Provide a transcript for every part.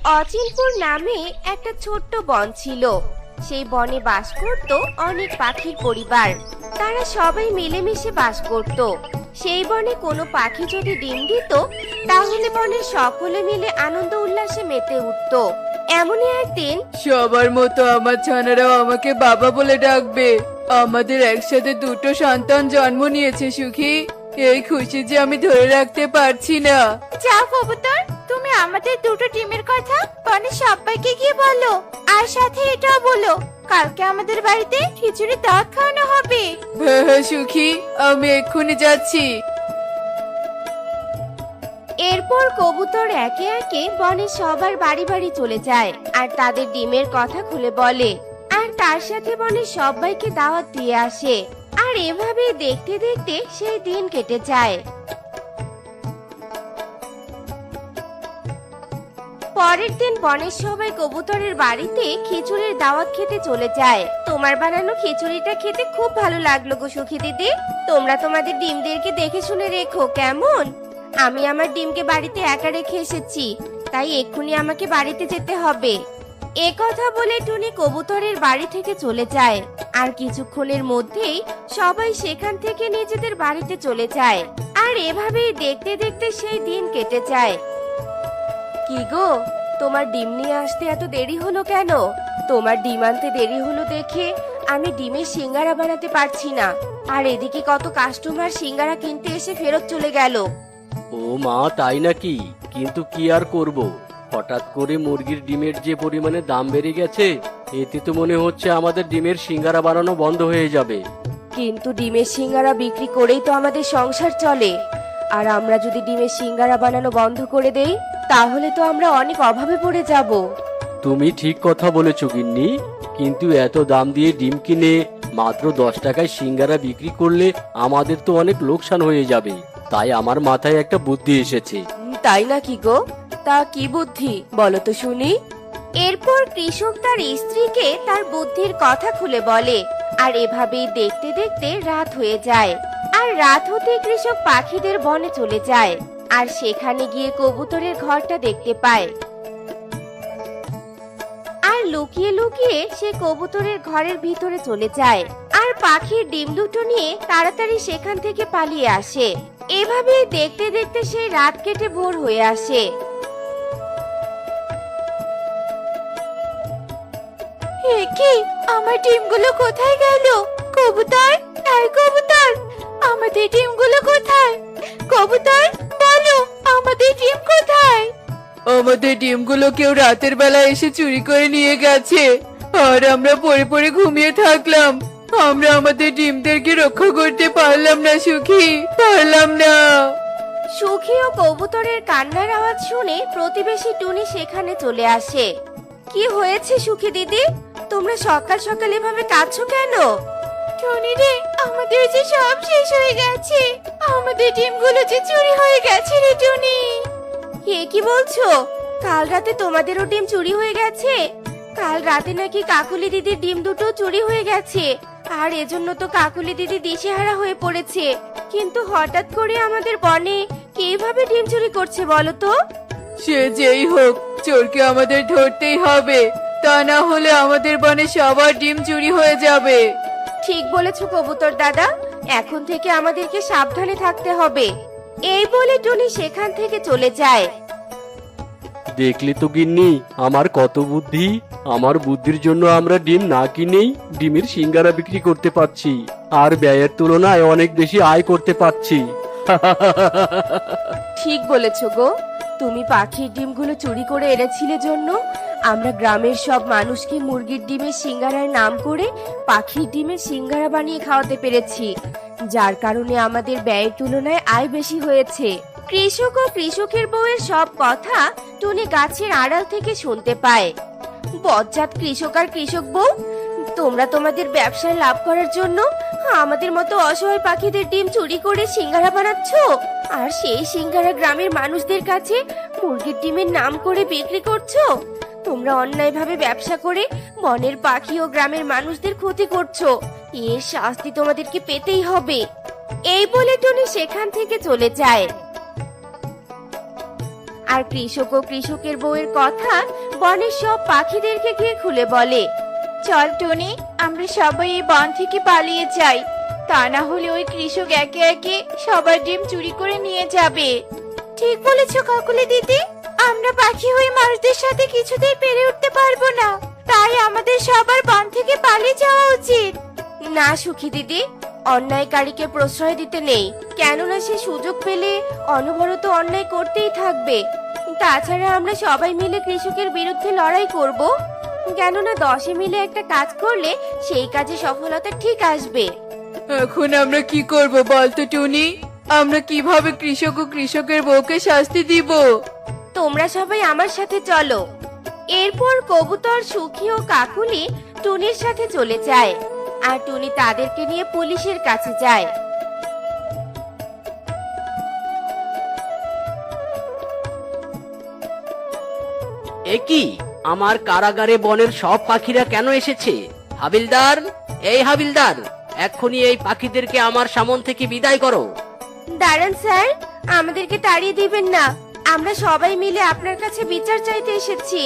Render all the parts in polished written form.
অচিনপুর নামে একটা ছোট্ট বন ছিল। সেই বনে বাস করত অনেক পাখির পরিবার। তারা সবাই মিলেমিশে বাস করত। সেই বনে কোনো পাখি যদি ডিম দিত, তাহলে বনের সকলে মিলে আনন্দ উল্লাসে মেতে উঠত। এমনই একদিন সবার মতো আমার ছানারাও আমাকে বাবা বলে ডাকবে। আমাদের একসাথে দুটো সন্তান জন্ম নিয়েছে সুখী। এই খুশি যে আমি ধরে রাখতে পারছি না। যাও কবুতর, তুমি আমাদের দুটো ডিমের কথা বনের সবাইকে গিয়ে বলো। আর সাথে এটাও বলো, কালকে আমাদের বাড়িতে খিচুড়ি দাওয়াত খাওয়ানো হবে। হ্যাঁ হ্যাঁ সুখী, আমি এক্ষুনি যাচ্ছি। এরপর কবুতর একে একে বনের সবার বাড়ি বাড়ি চলে যায় আর তাদের ডিমের কথা খুলে বলে। আর তার সাথে বনের সবাইকে দাওয়াত দিয়ে আসে। আর এভাবে দেখতে দেখতে সেই দিন কেটে যায়। পরের দিন বনের সবাই কবুতরের বাড়িতে খিচুড়ির দাওয়াত খেতে চলে যায়। তোমার বানানো খিচুড়িটা খেতে খুব ভালো লাগলো গো সুখী দিদি। তোমরা তোমাদের ডিমদেরকে দেখে শুনে রেখো, কেমন? আমি আমার ডিমকে বাড়িতে একা রেখে এসেছি, তাই এক্ষুনি আমাকে বাড়িতে যেতে হবে। এ কথা বলে টুনি কবুতরের বাড়ি থেকে চলে যায়। আর কিছুক্ষণের মধ্যেই সবাই সেখান থেকে নিজেদের বাড়িতে চলে যায়। আর এভাবেই দেখতে দেখতে সেই দিন কেটে যায়। কি গো, তোমার ডিম নিয়ে আসতে এত দেরি হলো কেন? তোমার ডিম আনতে দেরি হলো দেখে আমি ডিমের সিঙ্গারা বানাতে পারছি না। আর এদিকে কত কাস্টমার সিঙ্গারা কিনতে এসে ফেরত চলে গেল। ও মা, তাই নাকি? কিন্তু কি আর করব, হঠাৎ করে মুরগির ডিমের যে পরিমাণে দাম বেড়ে গেছে, এতে তো মনে হচ্ছে আমাদের ডিমের সিঙ্গারা বানানো বন্ধ হয়ে যাবে। কিন্তু ডিমের সিঙ্গারা বিক্রি করেই তো আমাদের সংসার চলে। আর আমরা যদি ডিমের সিঙ্গারা বানানো বন্ধ করে দেই, তাহলে তো আমরা অনেক অভাবে পড়ে যাব। তুমি ঠিক কথা বলেছো গিন্নি, কিন্তু এত দাম দিয়ে ডিম কিনে মাত্র 10 টাকায় সিঙ্গারা বিক্রি করলে আমাদের তো অনেক লোকসান হয়ে যাবে। তাই আমার মাথায় একটা বুদ্ধি এসেছে। তাই নাকি গো? তা কি বুদ্ধি বলো তো শুনি। এরপর কৃষক তার স্ত্রীকে তার বুদ্ধির কথা খুলে বলে। আর এভাবেই দেখতে দেখতে রাত হয়ে যায়। আর রাত হতে কৃষক পাখিদের বনে চলে যায়। আর সেখানে গিয়ে কবুতরের ঘরটা দেখতে পায়। আর লুকিয়ে লুকিয়ে সে কবুতরের ঘরের ভিতরে চলে যায়। আর পাখির ডিম দুটো নিয়ে তাড়াতাড়ি সেখান থেকে পালিয়ে আসে। এভাবে দেখতে দেখতে সেই রাত কেটে ভোর হয়ে আসে। কি, আমার ডিমগুলো কোথায় গেল? কবুতর, এই কবুতর, আমাদের ডিমগুলো কোথায়? কবুতর, বলো, আমাদের ডিম কোথায়? আমাদের ডিমগুলো কেউ রাতের বেলা এসে চুরি করে নিয়ে গেছে। আর আমরা পড়ে পড়ে ঘুমিয়ে থাকলাম। আমরা আমাদের ডিমদেরকে রক্ষা করতে পারলাম না সুখী, পারলাম না। সুখী ও কবুতরের কান্নার আওয়াজ শুনে প্রতিবেশী টুনি সেখানে চলে আসে। কি হয়েছে সুখী দিদি? তোমরা সকাল সকাল এভাবে কাঁদছো কেন? টুনি রে, আমাদের যে সব শেষ হয়ে গেছে। আমাদের ডিমগুলো যে চুরি হয়ে গেছে রে টুনি। এ কি বলছো? কাল রাতে তোমাদেরও ডিম চুরি হয়ে গেছে? কাল রাতে নাকি কাকুলি দিদির ডিম দুটো চুরি হয়ে গেছে। আর এজন্য তো কাকুলি দিদি দিশেহারা হয়ে পড়েছে। কিন্তু হঠাৎ করে আমাদের বনে কিভাবে ডিম চুরি করছে বলো তো? সে যেই হোক, চোরকে আমাদের ধরতেই হবে। তা না হলে আমাদের বনে সবার ডিম চুরি হয়ে যাবে। ঠিক বলেছো কবুতর দাদা, এখন থেকে আমাদেরকে সাবধানে থাকতে হবে। এই বলে টুনি সেখান থেকে চলে যায়। দেখলি তো গিন্নি, আমার কত বুদ্ধি। আমার বুদ্ধির জন্য আমরা ডিম না কিনেই ডিমের সিঙ্গারা বিক্রি করতে পারছি, আর ব্যয়ের তুলনায় অনেক বেশি আয় করতে পারছি। ঠিক বলেছো গো, তুমি পাখির ডিমগুলো চুরি করে এনেছিলে জন্য আমরা গ্রামের সব মানুষকে মুরগির ডিমের সিঙ্গারার নাম করে পাখির ডিমের সিঙ্গারা বানিয়ে খাওয়াতে পেরেছি, যার কারণে আমাদের ব্যয়ের তুলনায় আয় বেশি হয়েছে। কৃষক ও কৃষকের বউয়ের সব কথা টুনি গাছের আড়াল থেকে শুনতে পায়। বজ্জাত কৃষক আর কৃষক বউ, তোমরা তোমাদের ব্যবসায় লাভ করার জন্য আমাদের মতো অসহায় পাখিদের ডিম চুরি করে সিঙ্গারা বানাচ্ছ। আর সেই সিঙ্গারা গ্রামের মানুষদের কাছে মুরগির ডিমের নাম করে বিক্রি করছো। তোমরা অন্যায়ভাবে ব্যবসা করে বনের পাখি ও গ্রামের মানুষদের ক্ষতি করছো। এর শাস্তি তোমাদেরকে পেতেই হবে। এই বলে টুনি সেখান থেকে চলে যায়। আর কৃষক ও কৃষকের বউয়ের কথা বনের সব পাখিদেরকে গিয়ে খুলে বলে। চল টুনি, আমরা সবাই এই বন থেকে পালিয়ে যাই, তা না হলে ওই কৃষক একে একে সবার ডিম চুরি করে নিয়ে যাবে। ঠিক বলেছো কাকুলি দিদি, আমরা পাখি হয়ে মানুষদের সাথে কিছুতেই পেরে উঠতে পারবো না, তাই আমাদের সবার বন থেকে পালিয়ে যাওয়া উচিত। না সুখী দিদি, অন্যায়কারীকে প্রশ্রয় দিতে নেই, কেননা সে সুযোগ পেলে অনবরত অন্যায় করতেই থাকবে। তাছাড়া আমরা সবাই মিলে কৃষকের বিরুদ্ধে লড়াই করব, কেননা 10 মিলে একটা কাজ করলে সেই কাজে সফলতা ঠিক আসবে। এখন আমরা কি করব বলতো টুনি? আমরা কিভাবে কৃষক ও কৃষকের বউকে শাস্তি দিব? তোমরা সবাই আমার সাথে চলো। এরপর কবুতর, সুখী ও কাকুলি টুনির সাথে চলে যায়, আর টুনি তাদেরকে নিয়ে পুলিশের কাছে যায়। একি আমার কারাগারে বনের সব পাখিরা কেন এসেছে? হাবিলদার, এই হাবিলদার, এক্ষুনি এই পাখিদেরকে আমার সামন থেকে বিদায় করো। দাঁড়ান স্যার, আমাদেরকে তাড়িয়ে দিবেন না, আমরা সবাই মিলে আপনার কাছে বিচার চাইতে এসেছি।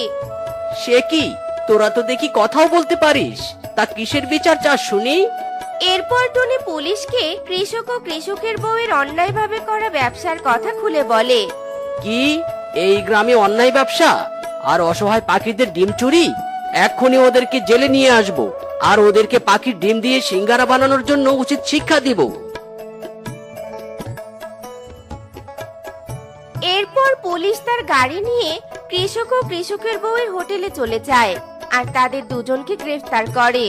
সে কি, তোরা তো দেখি কথাও বলতে পারিস, তা কিসের বিচার চাস শুনি? এরপর টুনি পুলিশকে কৃষক ও কৃষকের বউয়ের অন্যায়ভাবে করা ব্যবসার কথা খুলে বলে। কি, এই গ্রামে অন্যায় ব্যবসা আর অসহায় পাখিদের ডিম চুরি? এক্ষুনি ওদেরকে জেলে নিয়ে আসব, আর ওদেরকে পাখির ডিম দিয়ে সিঙ্গারা বানানোর জন্য উচিত শিক্ষা দিব। এরপর পুলিশ তার গাড়ি নিয়ে কৃষক ও কৃষকের বউয়ের হোটেলে চলে যায়, আর তাদের দুজনকে গ্রেফতার করে।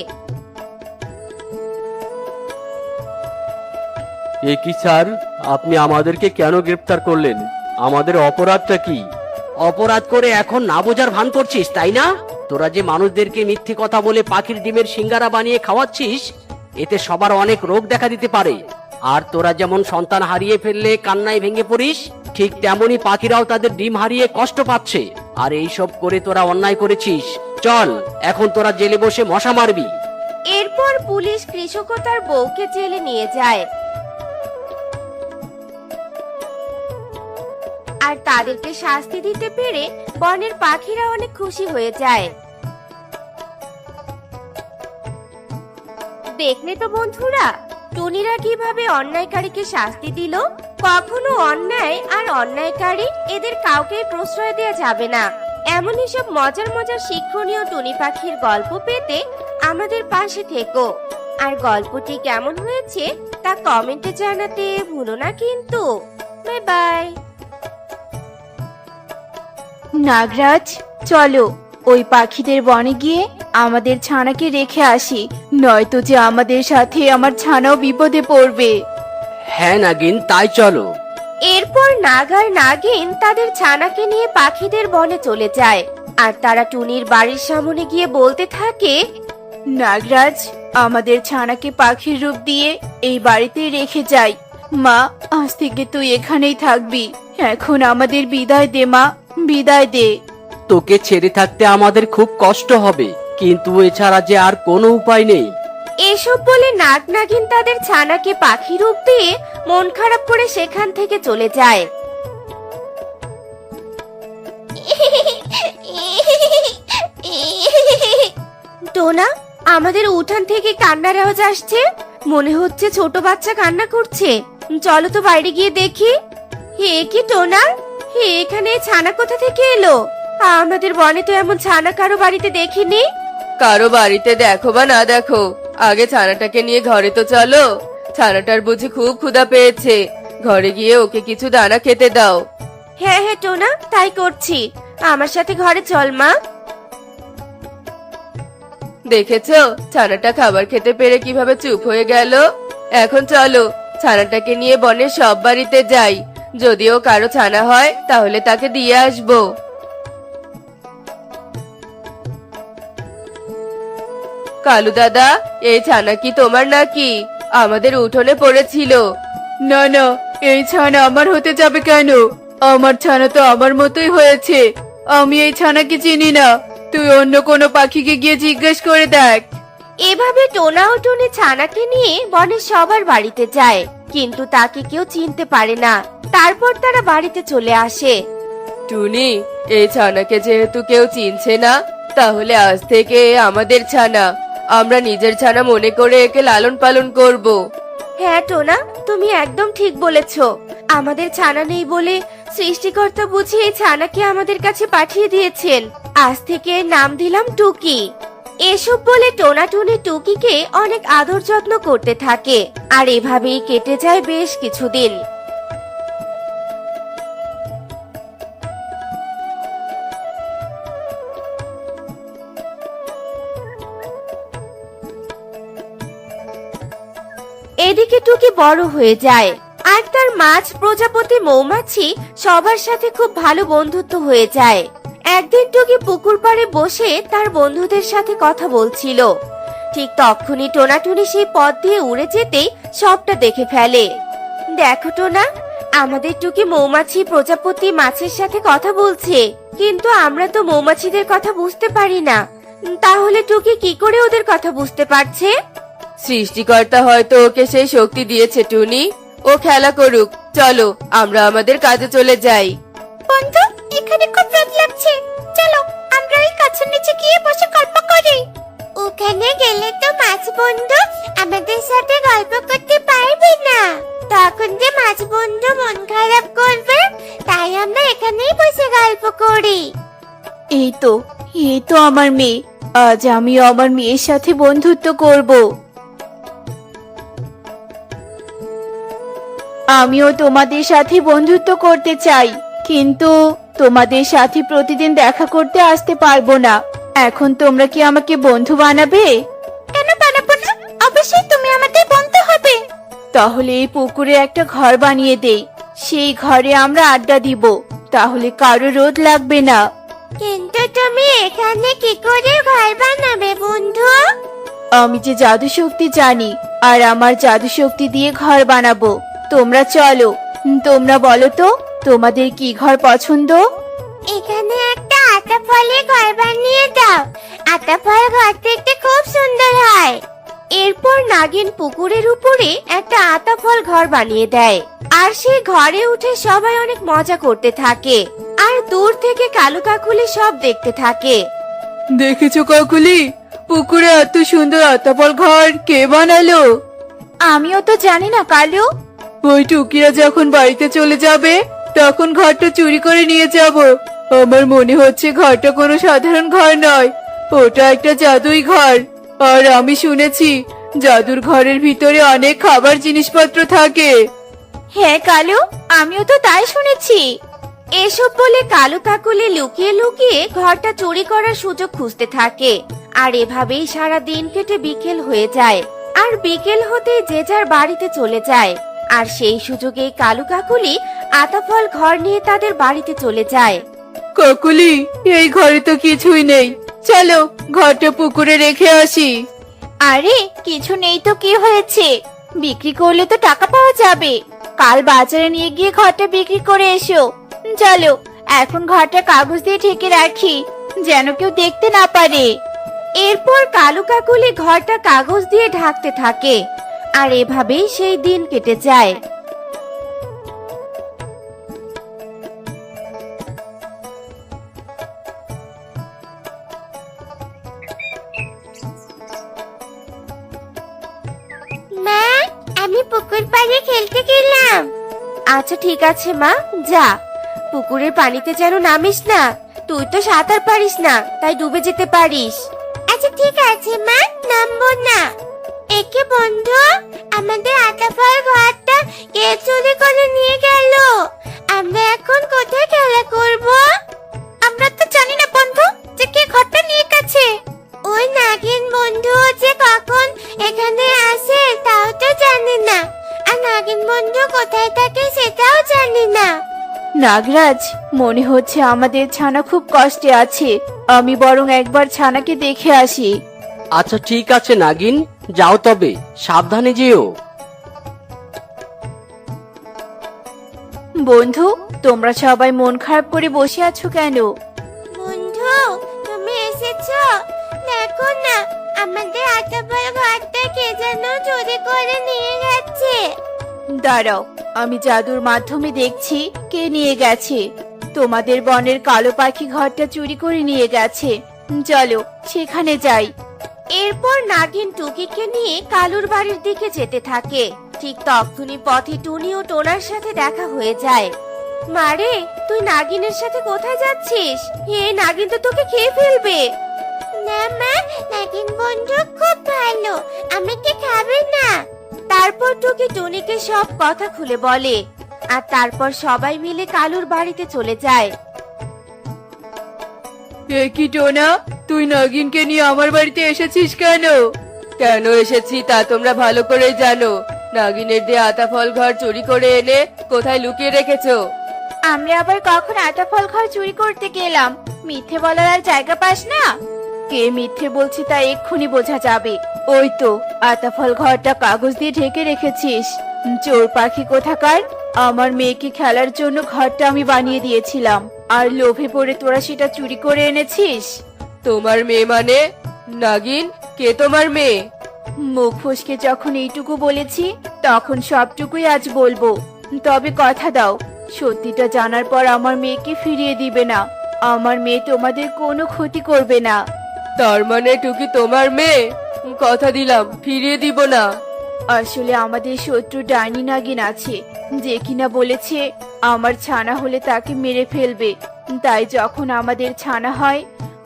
এ কি স্যার, আপনি আমাদেরকে কেন গ্রেফতার করলেন? আমাদের অপরাধটা কি? অপরাধ করে এখন না বোঝার ভান করছিস, তাই না? তোরা যে মানুষদেরকে মিথ্যে কথা বলে পাখির ডিমের সিঙ্গারা বানিয়ে খাওয়াচ্ছিস, এতে সবার অনেক রোগ দেখা দিতে পারে। আর তোরা যেমন সন্তান হারিয়ে ফেললে কান্নায় ভেঙে পড়িস, ঠিক তেমনি পাখিরাও তাদের ডিম হারিয়ে কষ্ট পাচ্ছে। আর এইসব করে তোরা অন্যায় করেছিস। চল, এখন তোরা জেলে বসে মশা মারবি। এরপর পুলিশ কৃষক ও তার বউকে জেলে নিয়ে যায়, আর তাদেরকে শাস্তি দিতে পেরে বনের পাখিরা অনেক খুশি হয়ে যায়। দেখলে তো বন্ধুরা, টুনিরা কিভাবে অন্যায়কারীকে শাস্তি দিল। কখনো অন্যায় আর অন্যায়কারী এদের কাউকে প্রশ্রয় দেওয়া যাবে না। এমনই সব মজার মজার শিক্ষণীয় টুনি পাখির গল্প পেতে আমাদের পাশে থেকো। আর গল্পটি কেমন হয়েছে তা কমেন্টে জানাতে ভুলো না কিন্তু। Bye bye. নাগরাজ, চলো ওই পাখিদের বনে গিয়ে আমাদের ছানাকে রেখে আসি, নয়তো যে আমাদের সাথে আমার ছানাও বিপদে পড়বে। হ্যাঁ নাগিন, তাই চলো। এরপর নাগ আর নাগিন তাদের ছানাকে নিয়ে পাখিদের বনে চলে যায়, আর তারা টুনির বাড়ির সামনে গিয়ে বলতে থাকে, নাগরাজ, আমাদের ছানাকে পাখির রূপ দিয়ে এই বাড়িতে রেখে যাই। মা, আজ থেকে তুই এখানেই থাকবি। এখন আমাদের বিদায় দে মা, বিদায় দে। তোকে ছেড়ে থাকতে আমাদের খুব কষ্ট হবে, কিন্তু এছাড়া যে আর কোনো উপায় নেই। এসব বলে নাগ নাগিন তাদের ছানাকে পাখি রূপ দিয়ে মন খারাপ করে সেখান থেকে চলে যায়। টোনা, আমাদের উঠান থেকে কান্নার আওয়াজ আসছে, মনে হচ্ছে ছোট বাচ্চা কান্না করছে। চলো তো বাইরে গিয়ে দেখি। হে কি টোনা, হে এখানে ছানা কোথা থেকে এলো? আমাদের বনে তো এমন ছানা কারো বাড়িতে দেখিনি। কারো বাড়িতে দেখো বা না দেখো, আগে ছানাটাকে নিয়ে ঘরে তো চলো। ছানাটার বুঝি খুব ক্ষুধা পেয়েছে, ঘরে গিয়ে ওকে কিছু দানা খেতে দাও। হ্যাঁ হ্যাঁ টোনা, তাই করছি। আমার সাথে ঘরে চল মা। দেখেছো ছানাটা খাবার খেতে পেরে কিভাবে চুপ হয়ে গেল? এখন চলো ছানাটাকে নিয়ে বনের সব বাড়িতে যাই, যদিও কারো ছানা হয় তাহলে তাকে দিয়ে আসবো। কালু দাদা, এই ছানা কি তোমার নাকি? আমাদের উঠোনে পড়েছিল। না না, এই ছানা আমার হতে যাবে কেন? আমার ছানা তো আমার মতোই হয়েছে। আমি এই ছানাকে চিনি না, তুই অন্য কোনো পাখিকে গিয়ে জিজ্ঞেস করে দেখ। এভাবে টোনা ও টুনি ছানাকে নিয়ে বনের সবার বাড়িতে যায়, কিন্তু তাকে কেউ চিনতে পারে না। তারপর তারা বাড়িতে চলে আসে। টুনি, এই ছানাকে যেহেতু কেউ চিনছে না, তাহলে আজ থেকে এ আমাদের ছানা। আমরা নিজের ছানা মনে করে একে লালন পালন করব। হ্যাঁ টোনা, তুমি একদম ঠিক বলেছ। আমাদের ছানা নেই বলে সৃষ্টিকর্তা বুঝি এই ছানাকে আমাদের কাছে পাঠিয়ে দিয়েছেন। আজ থেকে এর নাম দিলাম টুকি। এসব বলে টোনা টুনি টুকিকে অনেক আদর যত্ন করতে থাকে, আর এভাবেই কেটে যায় বেশ কিছুদিন। এদিকে টুকি বড় হয়ে যায়, আর তার মাছ প্রজাপতি মৌমাছি সবার সাথে খুব ভালো বন্ধুত্ব হয়ে যায়। একদিন টুকি পুকুর পাড়ে বসে তার বন্ধুদের সাথে কথা বলছিল। ঠিক তখনই টোনাটুনি সেই পথ দিয়ে উড়ে যেতেই সবটা দেখে ফেলে। দেখো টোনা, আমাদের টুকি মৌমাছি প্রজাপতি মাছের সাথে কথা বলছে, কিন্তু আমরা তো মৌমাছিদের কথা বুঝতে পারি না। তাহলে টুকি কি করে ওদের কথা বুঝতে পারছে? সৃষ্টিকর্তা হয়তো ওকে সেই শক্তি দিয়েছে টুনি। ও খেলা করুক, চলো আমরা আমাদের কাজে চলে যাই। বন্ধু, এখানে খুব রোদ লাগছে, চলো আমরা এই গাছের নিচে গিয়ে বসে গল্প করি। ওখানে গেলে তো মাছ বন্ধু আমাদের সাথে গল্প করতে পারবে না, তখন যে মাছ বন্ধু মন খারাপ করবে। তাই আমরা এখানেই বসে গল্প করি। এই তো আমার মেয়ে। আজ আমি আমার মেয়ের সাথে বন্ধুত্ব করব। আমিও তোমাদের সাথে বন্ধুত্ব করতে চাই, কিন্তু তোমাদের সাথে প্রতিদিন দেখা করতে আসতে পারবো না। এখন তোমরা কি আমাকে বন্ধু বানাবে? কেন বানাবো না? অবশ্যই তুমি আমাদের বন্ধু হবে। তাহলে এই পুকুরে একটা ঘর বানিয়ে দেই, সেই ঘরে আমরা আড্ডা দিব, তাহলে কারো রোদ লাগবে না। কিন্তু তুমি এখানে কি করে ঘর বানাবে বন্ধু? আমি যে জাদু শক্তি জানি, আর আমার জাদু শক্তি দিয়ে ঘর বানাবো। তোমরা চলো, তোমরা বলো তো তোমাদের কি ঘর পছন্দ? এখানে একটা আতা ফলের ঘর বানিয়ে দাও। আতা ফল ঘর দেখতে খুব সুন্দর হয়। এরপর নাগিন পুকুরের উপরে একটা আতা ফল ঘর বানিয়ে দেয়, আর সেই ঘরে উঠে সবাই অনেক মজা করতে থাকে, আর দূর থেকে কালু কাকুলি সব দেখতে থাকে। দেখেছো কাকুলি, পুকুরে এত সুন্দর আতাফল ঘর কে বানালো? আমিও তো জানি না কালু। ওই টুকিরা যখন বাড়িতে চলে যাবে তখন ঘরটা চুরি করে নিয়ে যাব। আমার মনে হচ্ছে ঘরটা কোনো সাধারণ ঘর নয়, ওটা একটা জাদুই ঘর। আর আমি শুনেছি জাদুর ঘরের ভিতরে অনেক খাবার জিনিসপত্র থাকে। হ্যাঁ কালু, আমিও তো তাই শুনেছি। এসব বলে কালু কাকুলি লুকিয়ে লুকিয়ে ঘরটা চুরি করার সুযোগ খুঁজতে থাকে, আর এভাবেই সারা দিন কেটে বিকেল হয়ে যায়। আর বিকেল হতে যে যার বাড়িতে চলে যায়, আর সেই সুযোগে কালু কাকুলি আতাফল ঘর নিয়ে তাদের বাড়িতে চলে যায়। কাকুলি, এই ঘরে তো কিছুই নেই, চলো ঘরটা পুকুরে রেখে আসি। আরে কিছু নেই তো কি হয়েছে, বিক্রি করলে তো টাকা পাওয়া যাবে। কাল বাজারে নিয়ে গিয়ে ঘরটা বিক্রি করে এসো। চলো এখন ঘরটা কাগজ দিয়ে ঢেকে রাখি, যেন কেউ দেখতে না পারে। এরপর কালু কাকুলি ঘরটা কাগজ দিয়ে ঢাকতে থাকে, আর এভাবেই সেই দিন কেটে যায়। মা, আমি পুকুর পাড়ে খেলতে গেলাম। আচ্ছা ঠিক আছে মা, যা। পুকুরের পানিতে যেন নামিস না, তুই তো সাঁতার পারিস না, তাই ডুবে যেতে পারিস। আচ্ছা ঠিক আছে মা, নামবো না। একে বন্ধু, আমাদের আতাফল ঘরটা কে চুরি করে নিয়ে গেল? আমরা এখন কোথায় খেলা করব? আমরা তো জানি না বন্ধু যে কে ঘরটা নিয়ে গেছে। ওই নাগিন বন্ধু যে কখন এখানে আসে তাও তো জানি না, আর নাগিন বন্ধু কোথায় থাকে সেটাও জানি না। নাগরাজ, মনে হচ্ছে আমাদের ছানা খুব কষ্টে আছে। আমি বরং একবার ছানাকে দেখে আসি। আচ্ছা ঠিক আছে নাগিন, যাও তবে সাবধানে যেও। বন্ধু, তোমরা সবাই মন খারাপ করে বসে আছো কেন? বন্ধু, তুমি এসেছো? দেখো না, আমাদের আতাফল ঘরটা কে যেন চুরি করে নিয়ে গেছে। দাঁড়াও, আমি জাদুর মাধ্যমে দেখছি কে নিয়ে গেছে। তোমাদের বনের কালো পাখি ঘরটা চুরি করে নিয়ে গেছে। চলো সেখানে যাই। এরপর নাগিন টুকিকে নিয়ে কালুর বাড়ির দিকে যেতে থাকে। ঠিক তখনই পথে টুনি ও টোনার সাথে দেখা হয়ে যায়। মারে, তুই নাগিনের সাথে কোথায় যাচ্ছিস? হে, নাগিন তো তোকে খেয়ে ফেলবে। না মা, নাগিন বন্ধু খুব ভালো, আমাকে খাবে না। তারপর টুকি টুনিকে সব কথা খুলে বলে, আর তারপর সবাই মিলে কালুর বাড়িতে চলে যায়। এ কি টোনা, তুই নাগিনকে নিয়ে আমার বাড়িতে এসেছিস কেন? কেন এসেছি তা তোমরা ভালো করে জানো। নাগিনের দিয়ে আতা ফল ঘর চুরি করে এনে কোথায় লুকিয়ে রেখেছো? আমরা আবার কখন আটা ফল ঘর চুরি করতে গেলাম? মিথ্যে বলার আর জায়গা পাস না? কে মিথ্যে বলছি তা এক্ষুনি বোঝা যাবে। ওই তো আতা ফল ঘরটা কাগজ দিয়ে ঢেকে রেখেছিস। চোর পাখি কোথাকার! আমার মেয়েকে খেলার জন্য ঘরটা আমি বানিয়ে দিয়েছিলাম, আর লোভে পড়ে তোরা সেটা চুরি করে এনেছিস। তোমার মেয়ে মানে? নাগিন, কে তোমার মেয়ে? মুখ ফসকে যখন এইটুকু বলেছি, তখন সবটুকুই আজ বলবো। তবে কথা দাও, সত্যিটা জানার পর আমার মেয়েকে ফিরিয়ে দিবে না। আমার মেয়ে তোমাদের কোনো ক্ষতি করবে না। তার মানে টুকি তোমার মেয়ে? কথা দিলাম, ফিরিয়ে দিব না। আসলে আমাদের শত্রু ডাইনি নাগিন আছে, যে কিনা বলেছে আমার ছানা হলে তাকে মেরে ফেলবে। তাই যখন আমাদের ছানা হয়,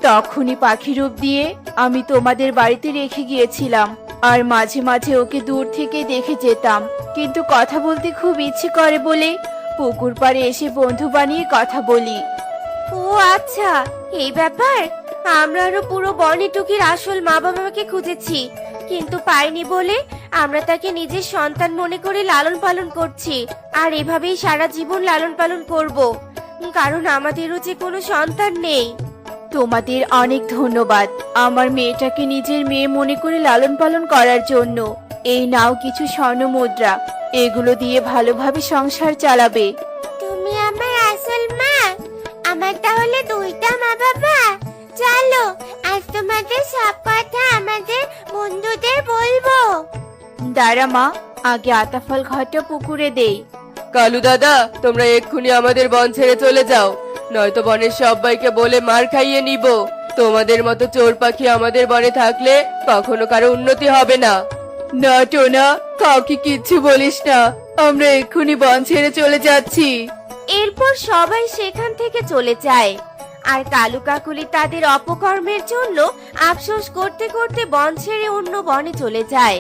তখনই পাখি রূপ দিয়ে আমি তোমাদের বাড়িতে রেখে গিয়েছিলাম। আর মাঝে মাঝে ওকে দূর থেকে দেখে যেতাম, কিন্তু কথা বলতে খুব ইচ্ছে করে বলে পুকুর পাড়ে এসে বন্ধু বানিয়ে কথা বলি। ও আচ্ছা, এই ব্যাপার। আমরা আরো পুরো বনে টুকির আসল মা বাবাকে খুঁজেছি, কিন্তু পাইনি বলে আমরা তাকে নিজের সন্তান মনে করে লালন পালন করছি। আর এভাবেই সারা জীবন লালন পালন করব, কারণ আমাদেরও যে কোনো সন্তান নেই। তোমাদের অনেক ধন্যবাদ আমার মেয়েটাকে নিজের মেয়ে মনে করে লালন পালন করার জন্য। এই নাও কিছু স্বর্ণ মুদ্রা, এগুলো দিয়ে ভালোভাবে সংসার চালাবে। তুমি আমার আসল মা? আমার তাহলে দুইটা মা বাবা? চলো আজ তোমাদের সব কথা আমাদের বন্ধুদের বলবো। দাঁড়া মা, আগে আতা ফল ঘরটা পুকুরে দেই। কালু দাদা, তোমরা এক্ষুনি আমাদের বন ছেড়ে চলে যাও, নয়তো বনের সবাইকে বলে মার খাইয়ে নিব। তোমাদের মতো চোর পাখি আমাদের বনে থাকলে কখনো কারো উন্নতি হবে না। না টোনা, কাউকে কিচ্ছু বলিস না, আমরা এক্ষুনি বন ছেড়ে চলে যাচ্ছি। এরপর সবাই সেখান থেকে চলে যায়, আর কালু কাকুলি তাদের অপকর্মের জন্য আফসোস করতে করতে বন ছেড়ে অন্য বনে চলে যায়।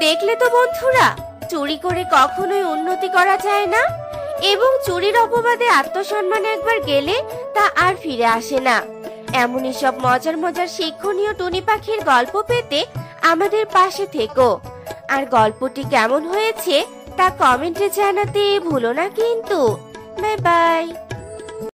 দেখলে তো বন্ধুরা, চুরি করে কখনোই উন্নতি করা যায় না, এবং চুরির অপবাদে আত্মসম্মান একবার গেলে তা আর ফিরে আসে না। এমনই সব মজার মজার শিক্ষণীয় টুনি পাখির গল্প পেতে আমাদের পাশে থেকো। আর গল্পটি কেমন হয়েছে তা কমেন্টে জানাতে ভুলো না কিন্তু। Bye bye.